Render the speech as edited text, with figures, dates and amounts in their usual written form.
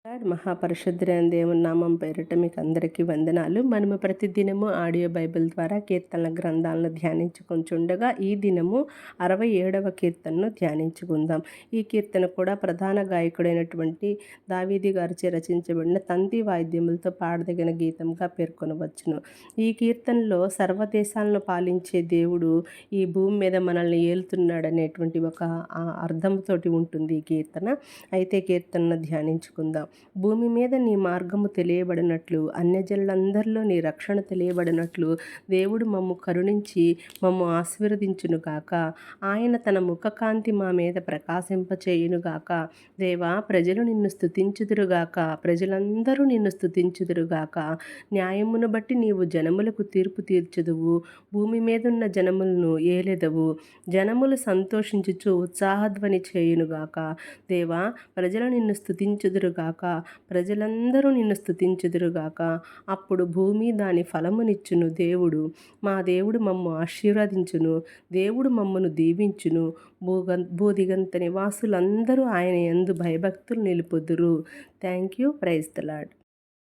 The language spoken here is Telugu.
మహాపరిశుద్ధులైన దేవుని నామం పేరిట మీకు అందరికీ వందనాలు. మనము ప్రతిదినము ఆడియో బైబిల్ ద్వారా కీర్తనల గ్రంథాలను ధ్యానించుకుంటుండగా ఈ దినము 67వ కీర్తనను ధ్యానించుకుందాం. ఈ కీర్తన కూడా ప్రధాన గాయకుడైనటువంటి దావీదు గారిచే రచించబడిన తంతి వాయిద్యములతో పాడదగిన గీతంగా పేర్కొనవచ్చును. ఈ కీర్తనలో సర్వదేశాలను పాలించే దేవుడు ఈ భూమి మీద మనల్ని ఏలుతున్నాడనేటువంటి ఒక అర్థంతోటి ఉంటుంది ఈ కీర్తన. అయితే కీర్తనను ధ్యానించుకుందాం. భూమి మీద నీ మార్గము తెలియబడినట్లు, అన్యజనులందరిలో నీ రక్షణ తెలియబడినట్లు దేవుడు మమ్ము కరుణించి మమ్ము ఆశీర్వదించునుగాక. ఆయన తన ముఖకాంతి మా మీద ప్రకాశింపచేయునుగాక. దేవా, ప్రజలు నిన్ను స్తుతించుదురుగాక, ప్రజలందరూ నిన్ను స్తుతించుదురుగాక. న్యాయమును బట్టి నీవు జనములకు తీర్పు తీర్చుదువు, భూమి మీదున్న జనములను ఏలెదవు. జనములు సంతోషించుచు ఉత్సాహధ్వని చేయునుగాక. దేవా, ప్రజలు నిన్ను స్తుతించుదురుగాక, ప్రజలందరూ నిన్ను స్తుతించుదురుగాక. అప్పుడు భూమి దాని ఫలమునిచ్చును. మా దేవుడు మమ్ము ఆశీర్వదించును. దేవుడు మమ్మను దీవించును. భూదిగంత నివాసులందరూ ఆయన యందు భయభక్తులు నిలుపుదురు. Thank you. Praise the lord.